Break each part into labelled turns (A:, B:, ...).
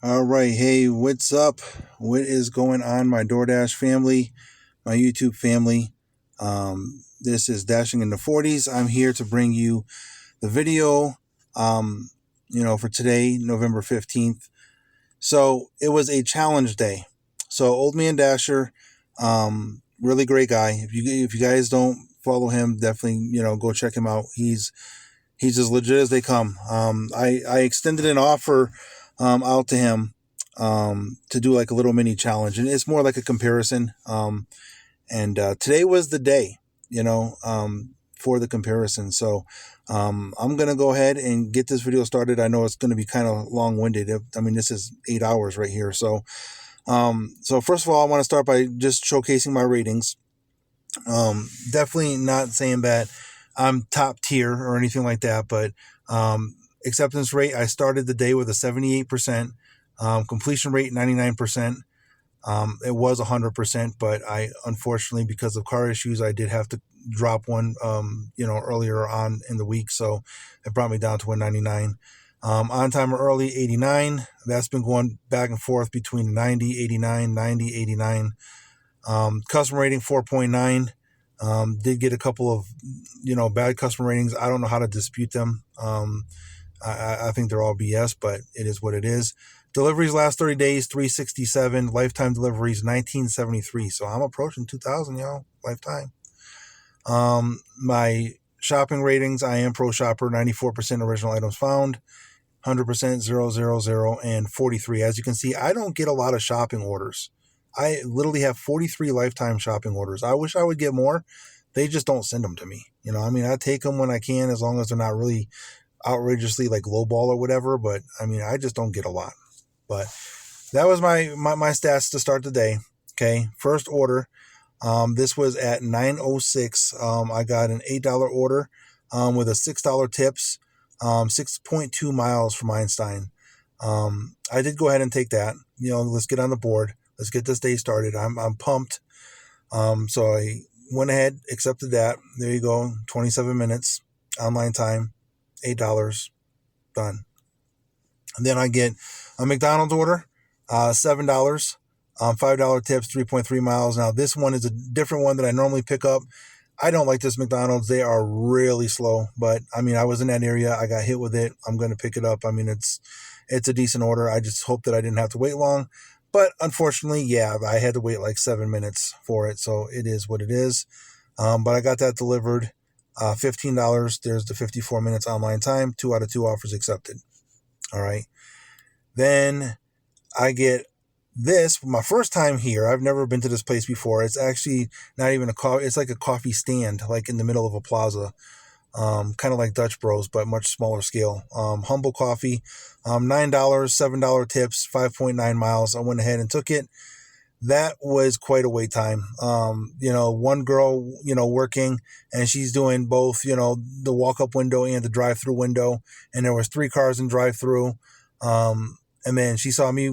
A: All right. Hey, what's up? What is going on, my DoorDash family, my YouTube family? This is Dashing in the 40s. I'm here to bring you the video, for today, November 15th. So it was a challenge day. So Old Man Dasher, really great guy. If you guys don't follow him, definitely, go check him out. He's as legit as they come. I extended an offer out to him to do like a little mini challenge, and it's more like a comparison. And today was the day, for the comparison. So I'm gonna go ahead and get this video started. I know it's gonna be kind of long-winded. I mean, this is 8 hours right here. So first of all, I want to start by just showcasing my ratings. Definitely not saying that I'm top tier or anything like that, but acceptance rate, I started the day with a 78%, completion rate 99%. It was 100%, but I unfortunately, because of car issues, I did have to drop one earlier on in the week, so it brought me down to a 99. On time or early, 89. That's been going back and forth between 90, 89, 90, 89. Customer rating 4.9. Did get a couple of bad customer ratings. I don't know how to dispute them. I think they're all BS, but it is what it is. Deliveries last 30 days 367. Lifetime deliveries 1973. So I'm approaching 2,000, y'all, lifetime. My shopping ratings, I am pro shopper, 94% original items found, 100% 000, and 43. As you can see, I don't get a lot of shopping orders. I literally have 43 lifetime shopping orders. I wish I would get more. They just don't send them to me. I take them when I can, as long as they're not really outrageously like lowball or whatever. But I just don't get a lot. But that was my stats to start the day. Okay, first order. This was at 9:06. I got an $8 order with a $6 tips, 6.2 miles from Einstein. I did go ahead and take that. Let's get on the board. Let's get this day started. I'm pumped. So I went ahead, accepted that. There you go. 27 minutes online time, $8 done. And then I get a McDonald's order, $7, $5 tips, 3.3 miles. Now this one is a different one that I normally pick up. I don't like this McDonald's. They are really slow, but I was in that area. I got hit with it. I'm going to pick it up. It's a decent order. I just hope that I didn't have to wait long. But unfortunately, yeah, I had to wait like 7 minutes for it. So it is what it is. But I got that delivered. $15. There's the 54 minutes online time. 2 out of 2 offers accepted. All right. Then I get this, my first time here. I've never been to this place before. It's actually not even a coffee. It's like a coffee stand, like in the middle of a plaza. Kind of like Dutch Bros, but much smaller scale. Humble Coffee, $9, $7 tips, 5.9 miles. I went ahead and took it. That was quite a wait time. One girl, working, and she's doing both, the walk-up window and the drive-through window. And there was 3 cars in drive-through. And then she saw me,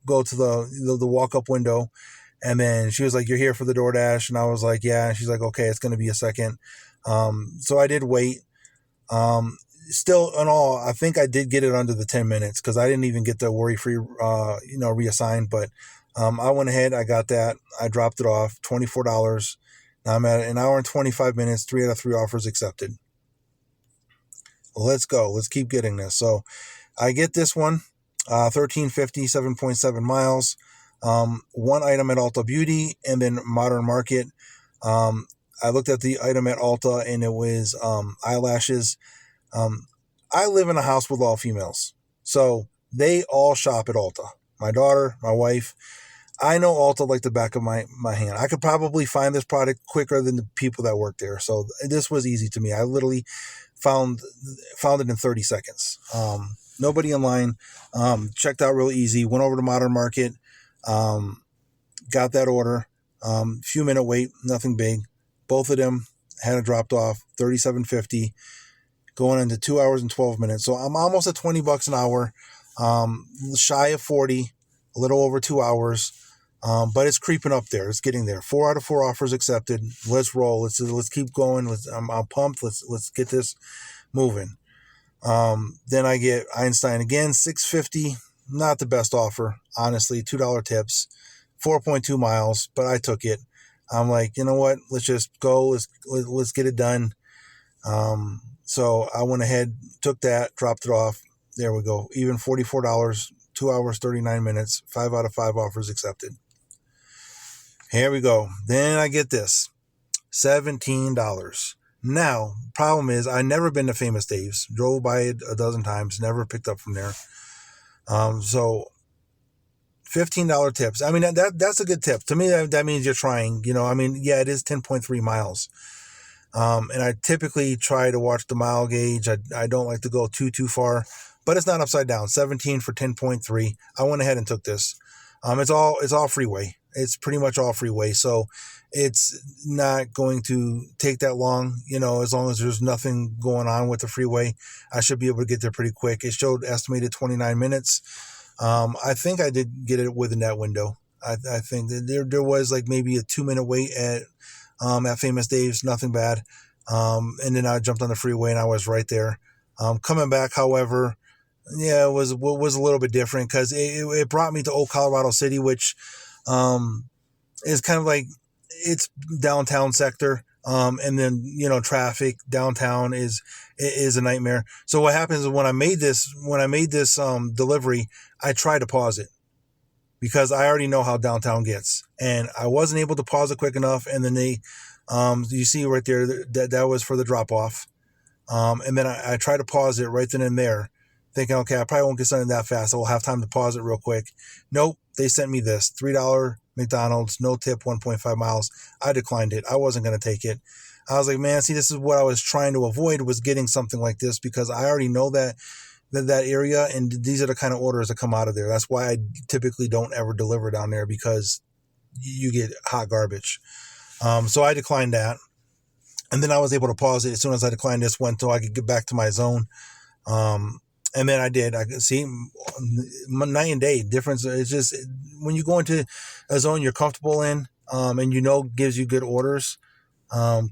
A: go to the walk-up window. And then she was like, "You're here for the DoorDash?" And I was like, "Yeah." And she's like, "Okay, it's going to be a second." So I did wait. Still, in all, I think I did get it under the 10 minutes because I didn't even get the worry-free, reassigned. But I went ahead, I got that. I dropped it off, $24. Now I'm at an hour and 25 minutes, 3 out of 3 offers accepted. Let's go. Let's keep getting this. So I get this one, 1350, 7.7 miles. One item at Ulta Beauty and then Modern Market. I looked at the item at Ulta and it was eyelashes. I live in a house with all females, so they all shop at Ulta. My daughter, my wife. I know Ulta like the back of my hand. I could probably find this product quicker than the people that work there. So this was easy to me. I literally found it in 30 seconds. Nobody in line. Checked out real easy. Went over to Modern Market. Got that order. Few minute wait. Nothing big. Both of them had it dropped off. $37.50. Going into 2 hours and 12 minutes. So I'm almost at $20 an hour. Shy of 40. A little over 2 hours. But it's creeping up there. It's getting there. 4 out of 4 offers accepted. Let's roll. Let's keep going. I'm pumped. Let's get this moving. Then I get Einstein again, $6.50, not the best offer, honestly. $2 tips, 4.2 miles, but I took it. I'm like, you know what? Let's just go. Let's get it done. So I went ahead, took that, dropped it off. There we go. Even $44, 2 hours, 39 minutes, 5 out of 5 offers accepted. Here we go. Then I get this, $17. Now, problem is I never been to Famous Dave's. Drove by it a dozen times, never picked up from there. So $15 tips. I mean, that's a good tip. To me, that means you're trying. I mean, yeah, it is 10.3 miles. And I typically try to watch the mile gauge. I don't like to go too far, but it's not upside down. 17 for 10.3. I went ahead and took this. It's all freeway. It's pretty much all freeway. So it's not going to take that long, as long as there's nothing going on with the freeway. I should be able to get there pretty quick. It showed estimated 29 minutes. I think I did get it within that window. I think that there was like maybe a 2-minute wait at Famous Dave's, nothing bad. And then I jumped on the freeway and I was right there. Coming back, however, yeah, it was a little bit different because it brought me to Old Colorado City, which is kind of like it's downtown sector. And then, traffic downtown is a nightmare. So what happens is when I made this delivery, I tried to pause it because I already know how downtown gets, and I wasn't able to pause it quick enough. And then you see right there that was for the drop off. And then I tried to pause it right then and there, thinking, okay, I probably won't get something that fast. I will have time to pause it real quick. Nope. They sent me this $3 McDonald's, no tip, 1.5 miles. I declined it. I wasn't going to take it. I was like, man, see, this is what I was trying to avoid, was getting something like this, because I already know that area, and these are the kind of orders that come out of there. That's why I typically don't ever deliver down there, because you get hot garbage. So I declined that. And then I was able to pause it as soon as I declined this one so I could get back to my zone. And then I did. I could see night and day difference. It's just when you go into a zone you're comfortable in, and gives you good orders,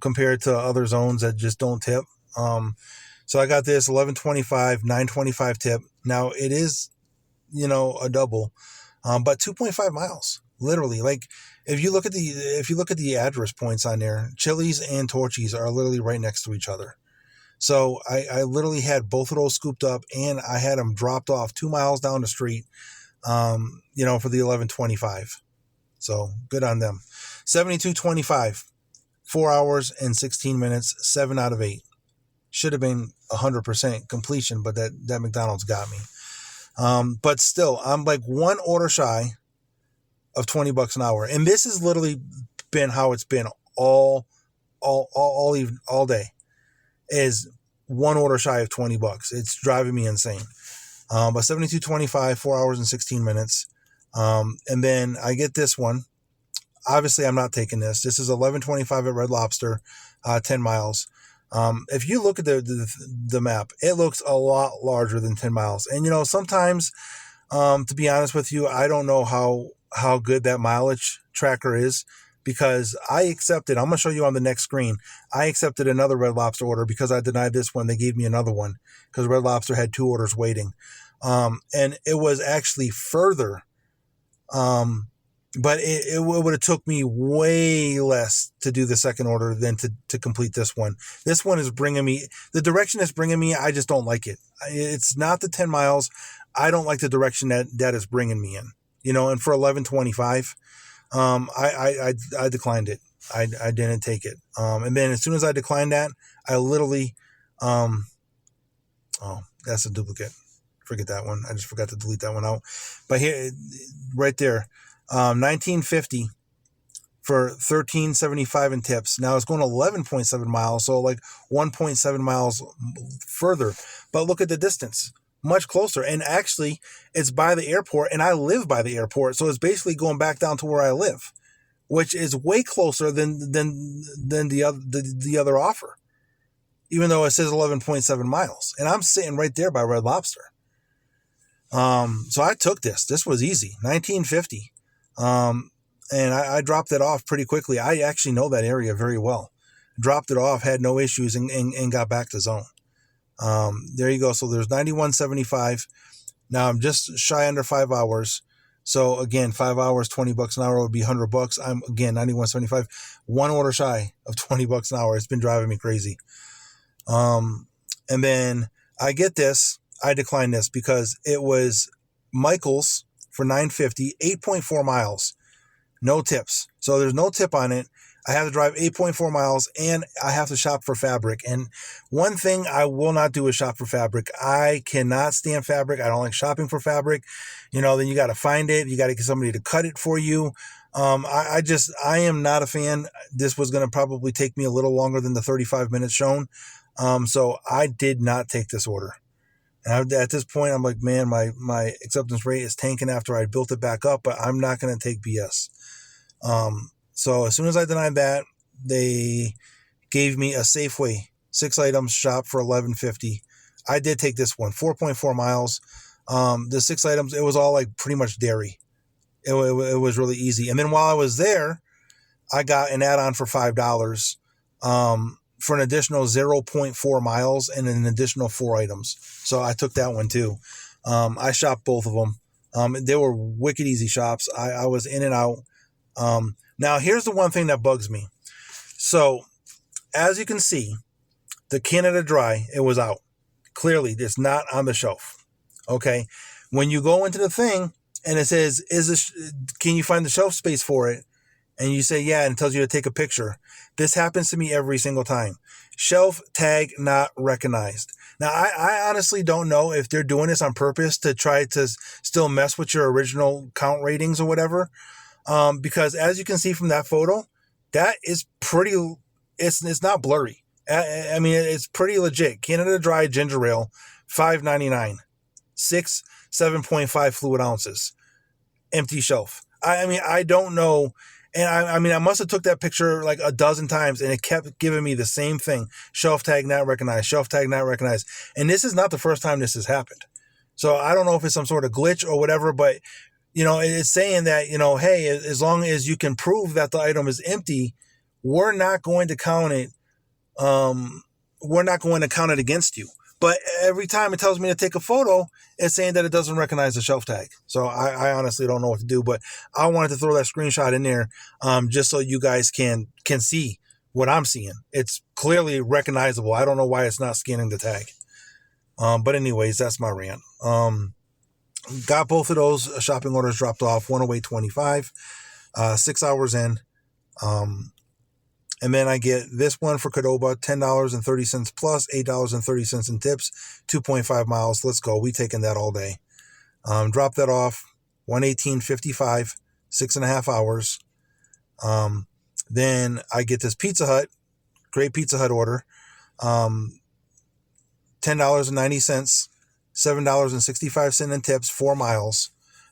A: compared to other zones that just don't tip. So I got this 11.25, 9.25 tip. Now it is, a double, but 2.5 miles, literally. Like if you look at the address points on there, Chili's and Torchy's are literally right next to each other. So I literally had both of those scooped up, and I had them dropped off 2 miles down the street, for the 11.25. So good on them. 72.25, 4 hours and 16 minutes, 7 out of 8. Should have been 100% completion, but that McDonald's got me. But still, I'm like one order shy of $20 an hour. And this has literally been how it's been all day, is one order shy of $20. It's driving me insane. But 72.25, 4 hours and 16 minutes. And then I get this one. Obviously, I'm not taking this. This is 11.25 at Red Lobster, 10 miles. If you look at the map, it looks a lot larger than 10 miles. And, sometimes, to be honest with you, I don't know how good that mileage tracker is, because I accepted, I'm going to show you on the next screen, I accepted another Red Lobster order because I denied this one. They gave me another one because Red Lobster had 2 orders waiting. And it was actually further, but it would have took me way less to do the second order than to complete this one. This one is bringing me, the direction it's bringing me, I just don't like it. It's not the 10 miles. I don't like the direction that is bringing me in, and for 11.25, I declined it. I didn't take it. And then as soon as I declined that, I literally, that's a duplicate. Forget that one. I just forgot to delete that one out. But here, right there, 19.50 for 13.75 in tips. Now it's going to 11.7 miles, so like 1.7 miles further. But look at the distance, much closer. And actually, it's by the airport, and I live by the airport, so it's basically going back down to where I live, which is way closer than the other offer, even though it says 11.7 miles, and I'm sitting right there by Red Lobster. So I took this. This was easy, 19.50. And I dropped it off pretty quickly. I actually know that area very well. Dropped it off, had no issues, and got back to zone. There you go. So there's 91.75, Now I'm just shy under 5 hours. So again, 5 hours, $20 an hour would be $100. I'm again 91.75, one order shy of $20 an hour. It's been driving me crazy. And then I get this. I decline this because it was Michael's for $9.50, 8.4 miles, no tips. So there's no tip on it. I have to drive 8.4 miles and I have to shop for fabric. And one thing I will not do is shop for fabric. I cannot stand fabric. I don't like shopping for fabric. Then you got to find it. You got to get somebody to cut it for you. I am not a fan. This was going to probably take me a little longer than the 35 minutes shown. So I did not take this order. And at this point, I'm like, man, my acceptance rate is tanking after I built it back up, but I'm not going to take BS. So as soon as I denied that, they gave me a Safeway 6 items shop for $11.50. I did take this one, 4.4 miles. The 6 items, it was all like pretty much dairy. It was really easy. And then while I was there, I got an add-on for $5 for an additional 0.4 miles and an additional 4 items. So I took that one too. I shopped both of them. They were wicked easy shops. I was in and out. Now, here's the one thing that bugs me. So, as you can see, the Canada Dry, it was out. Clearly, it's not on the shelf. Okay? When you go into the thing and it says, can you find the shelf space for it? And you say, yeah, and it tells you to take a picture. This happens to me every single time. Shelf tag not recognized. Now, I honestly don't know if they're doing this on purpose to try to still mess with your original count ratings or whatever. Because as you can see from that photo, that is pretty, it's not blurry. I mean, it's pretty legit. Canada Dry Ginger Ale, $5.99, 7.5 fluid ounces, empty shelf. I mean, I don't know. And I must have took that picture like a dozen times and it kept giving me the same thing. Shelf tag not recognized, shelf tag not recognized. And this is not the first time this has happened. So I don't know if it's some sort of glitch or whatever, but it's saying that, hey, as long as you can prove that the item is empty, we're not going to count it. We're not going to count it against you. But every time it tells me to take a photo, it's saying that it doesn't recognize the shelf tag. So I honestly don't know what to do, but I wanted to throw that screenshot in there, just so you guys can see what I'm seeing. It's clearly recognizable. I don't know why it's not scanning the tag. But anyways, that's my rant. Got both of those shopping orders dropped off, 108.25, 6 hours in. And then I get this one for Qdoba, $10.30 plus $8.30 in tips, 2.5 miles. Let's go. We taking that all day. Drop that off, 118.55, 6.5 hours. Then I get this Pizza Hut, great Pizza Hut order, $10.90. $7.65 in tips, 4 miles,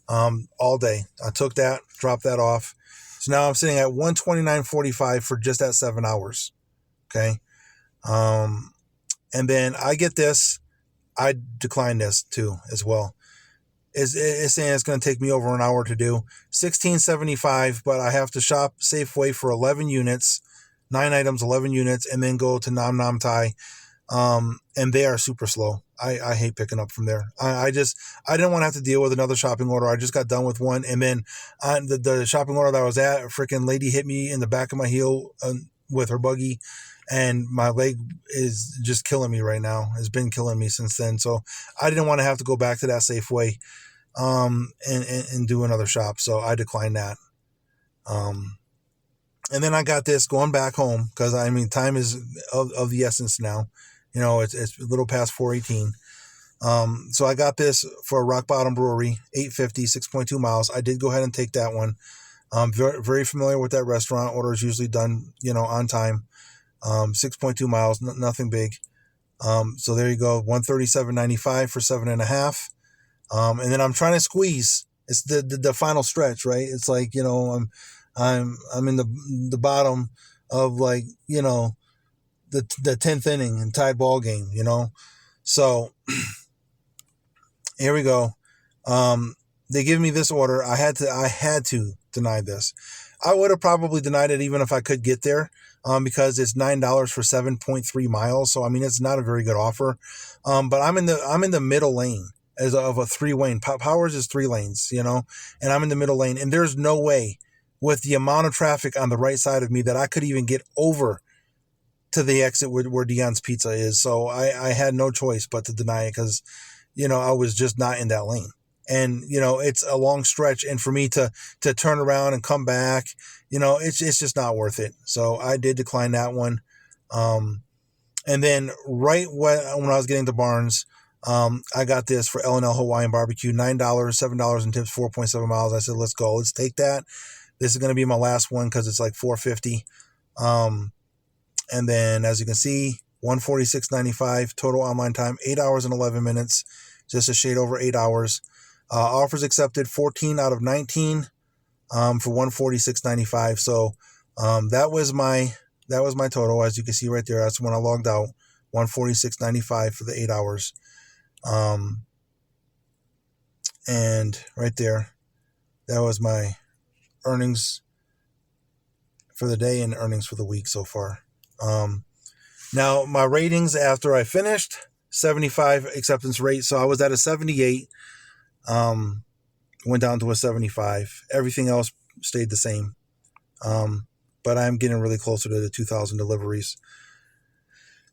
A: all day. I took that, dropped that off. So now I'm sitting at 129.45 for just that 7 hours. Okay. And then I get this. I decline this too as well. It's saying it's going to take me over an hour to do. $16.75, but I have to shop Safeway for 11 units, 9 items, 11 units, and then go to Nam Nam Thai. And they are super slow. I hate picking up from there. I didn't want to have to deal with another shopping order. I just got done with one. And then on the shopping order that I was at, a freaking lady hit me in the back of my heel with her buggy. And my leg is just killing me right now. It's been killing me since then. So I didn't want to have to go back to that Safeway and do another shop. So I declined that. And then I got this going back home because, time is of the essence now. It's a little past 4:18. So I got this for Rock Bottom Brewery, 850, 6.2 miles. I did go ahead and take that one. I'm very, very familiar with that restaurant. Order is usually done, on time. 6.2 miles, nothing big. So there you go, 137.95 for 7.5. And then I'm trying to squeeze. It's the final stretch, right? It's like, I'm in the bottom of the 10th inning and tied ball game, So here we go. They give me this order. I had to deny this. I would have probably denied it even if I could get there, because it's $9 for 7.3 miles. So it's not a very good offer. But I'm in the middle lane. as of a 3-lane. Powers is 3 lanes, you know, and I'm in the middle lane, and there's no way with the amount of traffic on the right side of me that I could even get over to the exit where Dion's Pizza is. So I had no choice but to deny it because, you know, I was just not in that lane. And, you know, it's a long stretch. And for me to turn around and come back, you know, it's just not worth it. So I did decline that one. And then right when I was getting to Barnes, I got this for L&L Hawaiian Barbecue, $9, $7 in tips, 4.7 miles. I said, let's go. Let's take that. This is going to be my last one because it's like $4.50. And then, as you can see, $146.95 total online time, 8 hours and 11 minutes, just a shade over 8 hours. Offers accepted 14 out of 19 for $146.95. So that was my total, as you can see right there. That's when I logged out, $146.95 for the 8 hours. And right there, that was my earnings for the day and earnings for the week so far. Now my ratings after I finished, 75 acceptance rate. So I was at a 78, went down to a 75. Everything else stayed the same. But I'm getting really closer to the 2,000 deliveries.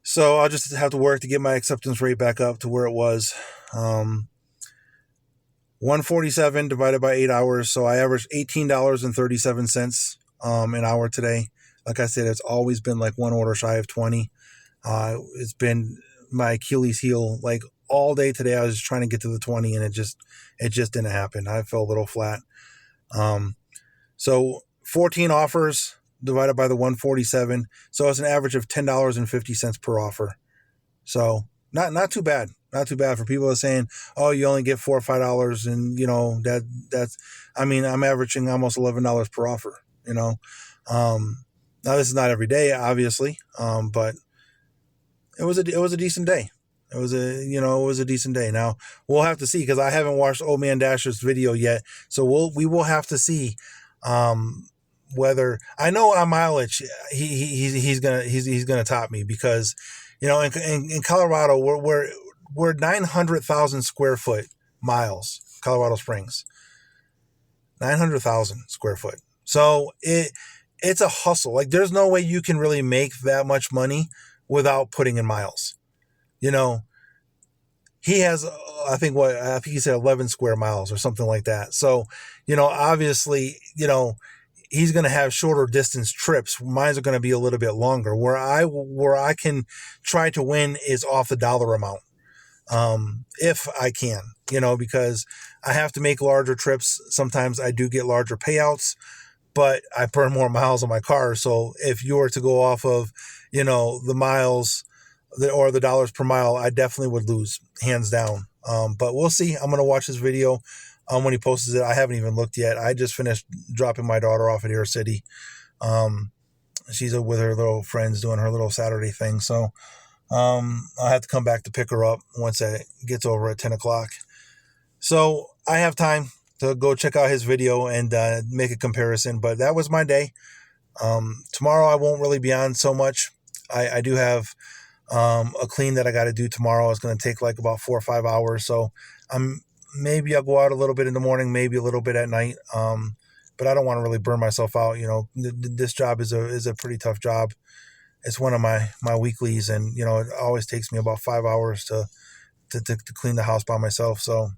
A: So I'll just have to work to get my acceptance rate back up to where it was. 147 divided by 8 hours. So I averaged $18.37 an hour today. Like I said, it's always been like one order shy of 20. It's been my Achilles heel like all day today. I was just trying to get to the 20 and it just didn't happen. I fell a little flat. So 14 offers divided by the 147. So it's an average of $10.50 per offer. So not too bad. Not too bad for people that are saying, oh, you only get $4 or $5. And, you know, that's, I mean, I'm averaging almost $11 per offer, you know. Now this is not every day, obviously, but it was a decent day. It was a decent day. Now we'll have to see because I haven't watched Old Man Dasher's video yet, so we will have to see whether I know on mileage he's gonna top me because you know in Colorado we're 900,000 square foot miles. Colorado Springs, 900,000 square foot. So it's a hustle. Like there's no way you can really make that much money without putting in miles. You know, he has, I think he said 11 square miles or something like that. So, you know, obviously, you know, he's going to have shorter distance trips. Mine's are going to be a little bit longer. Where I can try to win is off the dollar amount. If I can, you know, because I have to make larger trips. Sometimes I do get larger payouts, but I burn more miles on my car. So if you were to go off of, you know, the miles or the dollars per mile, I definitely would lose, hands down. But we'll see. I'm going to watch this video when he posts it. I haven't even looked yet. I just finished dropping my daughter off at Air City. She's with her little friends doing her little Saturday thing. So I'll have to come back to pick her up once it gets over at 10 o'clock. So I have time to go check out his video and make a comparison. But that was my day. Tomorrow I won't really be on so much. I do have a clean that I got to do tomorrow. It's going to take like about 4 or 5 hours. So maybe I'll go out a little bit in the morning, maybe a little bit at night. But I don't want to really burn myself out. You know, this job is a pretty tough job. It's one of my weeklies, and you know, it always takes me about 5 hours to clean the house by myself. So,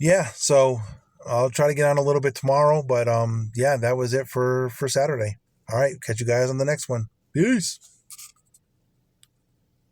A: yeah, so I'll try to get on a little bit tomorrow, but yeah, that was it for Saturday. All right, catch you guys on the next one. Peace.